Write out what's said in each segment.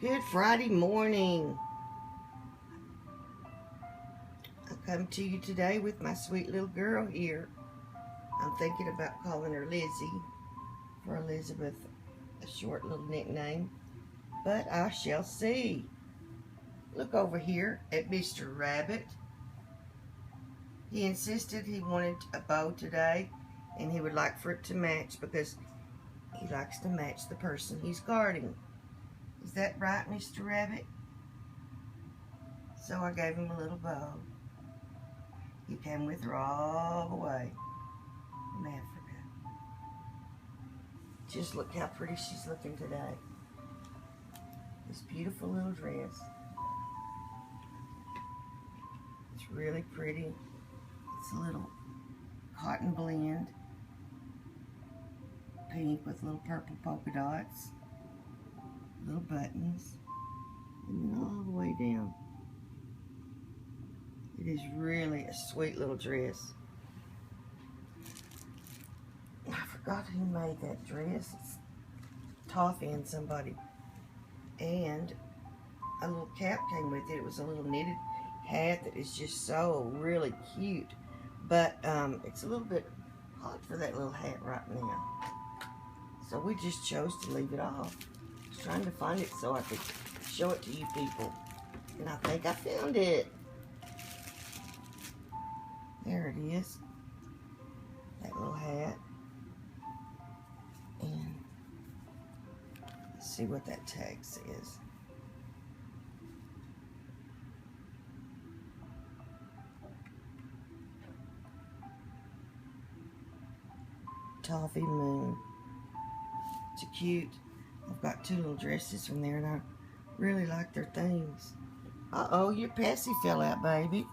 Good Friday morning. I come to you today with my sweet little girl here. I'm thinking about calling her Lizzie for Elizabeth, a short little nickname, but I shall see. Look over here at Mr. Rabbit. He insisted he wanted a bow today, and he would like for it to match because he likes to match the person he's guarding. Is that right, Mr. Rabbit? So I gave him a little bow. He came with her all the way from Africa. Just look how pretty she's looking today. This beautiful little dress. It's really pretty. It's a little cotton blend. Pink with little purple polka dots. Little buttons. And then all the way down. It is really a sweet little dress. I forgot who made that dress. It's Toffee and somebody. And a little cap came with it. It was a little knitted hat that is just so really cute. But it's a little bit hot for that little hat right now. So we just chose to leave it off. I was trying to find it so I could show it to you people. And I think I found it. There it is. That little hat. And let's see what that tag says. Toffee Moon. It's cute. I've got two little dresses from there and I really like their themes. Uh-oh, your passy fell out, baby.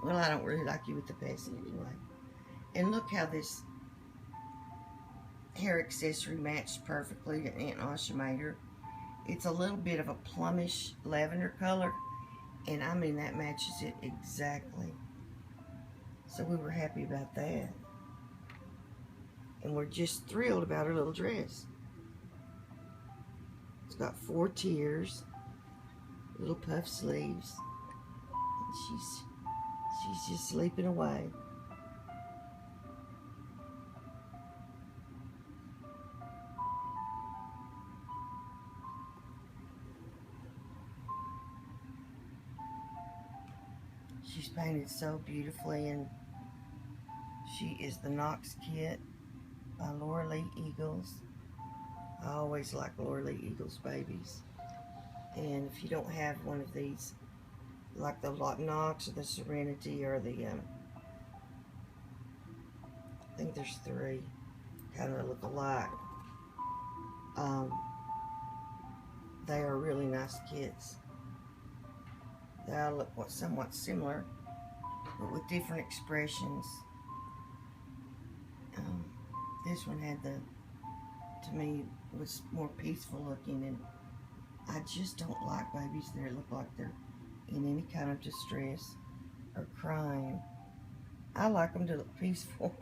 Well, I don't really like you with the passy anyway. And look how this hair accessory matched perfectly that Aunt Asha made her. It's a little bit of a plumish lavender color, and I mean that matches it exactly. So we were happy about that. And we're just thrilled about her little dress. It's got 4 tiers, little puff sleeves, and she's just sleeping away. She's painted so beautifully, and she is the Knox kit by Laura Lee Eagles. I always like Laura Lee Eagles babies. And if you don't have one of these, like the Knox or the Serenity or the, I think there's 3, kind of look alike. They are really nice kits. They all look somewhat similar, but with different expressions. This one had to me, was more peaceful looking, and I just don't like babies that look like they're in any kind of distress or crying. I like them to look peaceful.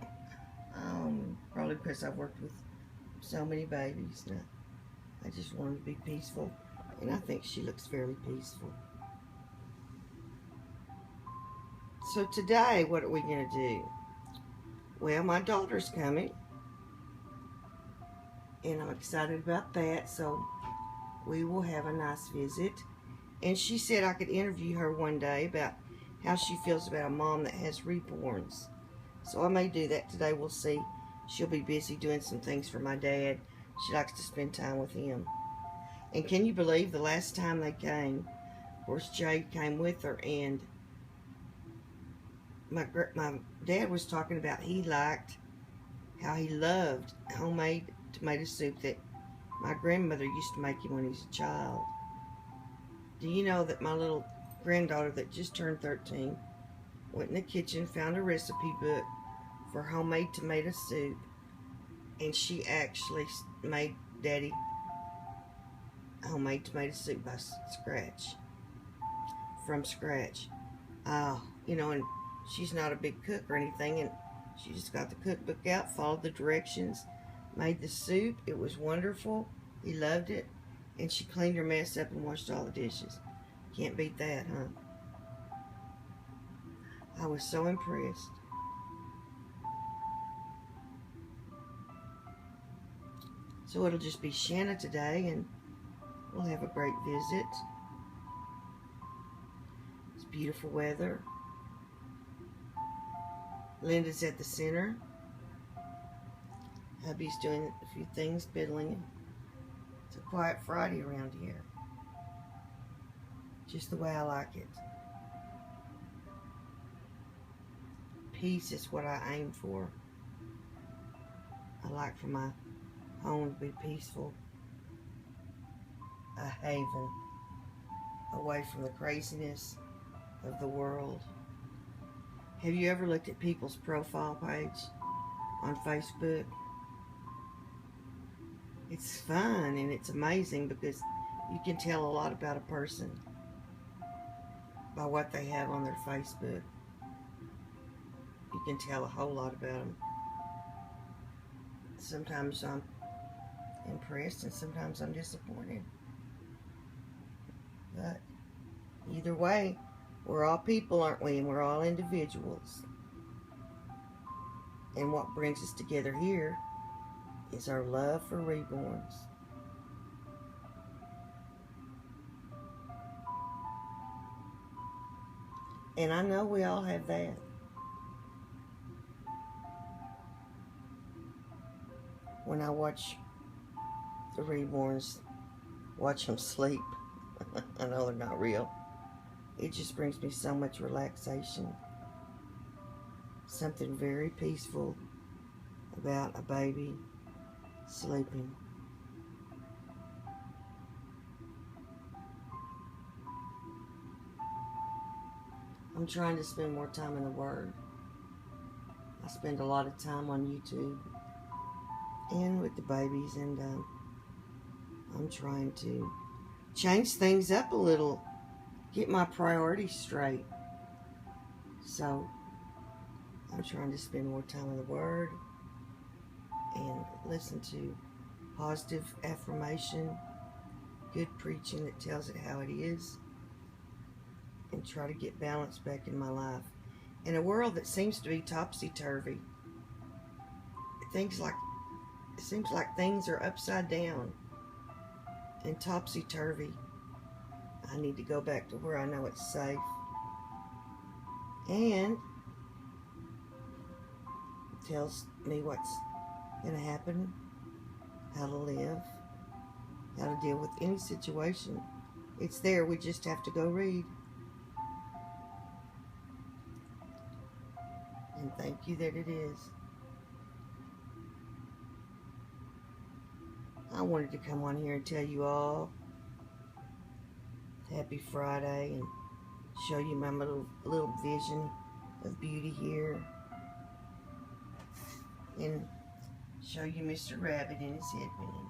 Probably because I've worked with so many babies. Now, I just want them to be peaceful, and I think she looks fairly peaceful. So today, what are we going to do? Well, my daughter's coming, and I'm excited about that, so we will have a nice visit. And she said I could interview her one day about how she feels about a mom that has reborns. So I may do that today. We'll see. She'll be busy doing some things for my dad. She likes to spend time with him. And can you believe the last time they came, of course Jade came with her, and my dad was talking about how he loved homemade tomato soup that my grandmother used to make him when he was a child. Do you know that my little granddaughter that just turned 13 went in the kitchen, found a recipe book for homemade tomato soup, and she actually made Daddy homemade tomato soup from scratch. You know, and she's not a big cook or anything, and she just got the cookbook out, followed the directions, made the soup. It was wonderful. He loved it. And she cleaned her mess up and washed all the dishes. Can't beat that, huh? I was so impressed. So it'll just be Shanna today, and we'll have a great visit. It's beautiful weather. Linda's at the center. Hubby's doing a few things, piddling. It's a quiet Friday around here. Just the way I like it. Peace is what I aim for. I like for my home to be peaceful. A haven. Away from the craziness of the world. Have you ever looked at people's profile page on Facebook? It's fun and it's amazing because you can tell a lot about a person by what they have on their Facebook. You can tell a whole lot about them. Sometimes I'm impressed and sometimes I'm disappointed. But either way, we're all people, aren't we? And we're all individuals. And what brings us together here is our love for reborns. And I know we all have that. When I watch the reborns, watch them sleep, I know they're not real. It just brings me so much relaxation. Something very peaceful about a baby sleeping. I'm trying to spend more time in the Word. I spend a lot of time on YouTube and with the babies, and I'm trying to change things up a little, get my priorities straight. So I'm trying to spend more time in the Word and listen to positive affirmation, good preaching that tells it how it is, and try to get balance back in my life. In a world that seems to be topsy-turvy, it seems like things are upside down and topsy-turvy. I need to go back to where I know it's safe. And it tells me what's going to happen, how to live, how to deal with any situation. It's there, we just have to go read. And thank you that it is. I wanted to come on here and tell you all happy Friday and show you my little vision of beauty here. And show you Mr. Rabbit in his headband.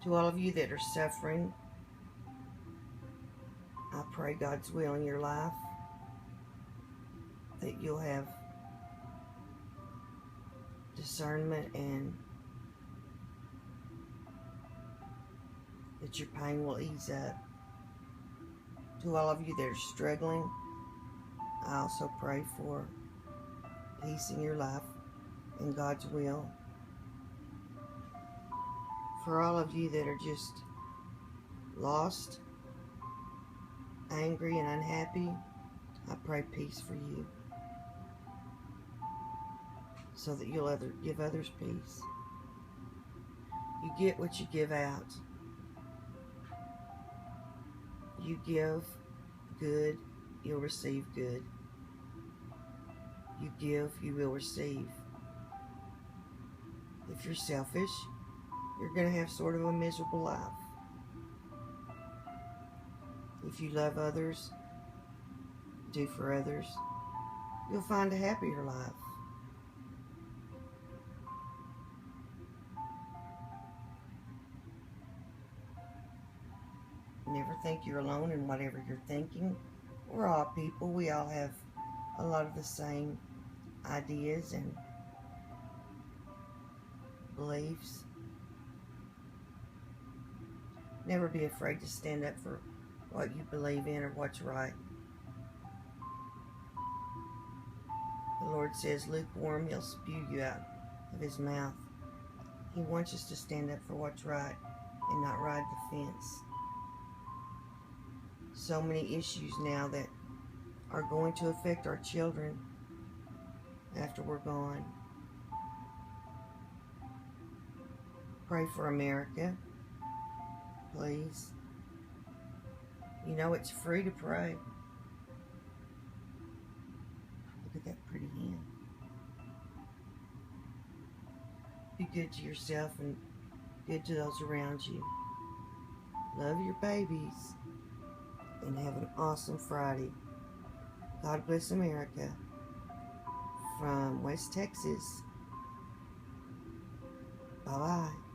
To all of you that are suffering, I pray God's will in your life, that you'll have discernment and that your pain will ease up. To all of you that are struggling, I also pray for peace in your life and God's will. For all of you that are just lost, angry, and unhappy, I pray peace for you, so that you'll give others peace. You get what you give out. You give good, you'll receive good. You give, you will receive. If you're selfish, you're going to have sort of a miserable life. If you love others, do for others, you'll find a happier life. Never think you're alone in whatever you're thinking. We're all people. We all have a lot of the same ideas and beliefs. Never be afraid to stand up for what you believe in or what's right. The Lord says, lukewarm, He'll spew you out of His mouth. He wants us to stand up for what's right and not ride the fence. So many issues now that are going to affect our children after we're gone. Pray for America, please. You know it's free to pray. Look at that pretty hen. Be good to yourself and good to those around you. Love your babies. And have an awesome Friday. God bless America. From West Texas. Bye-bye.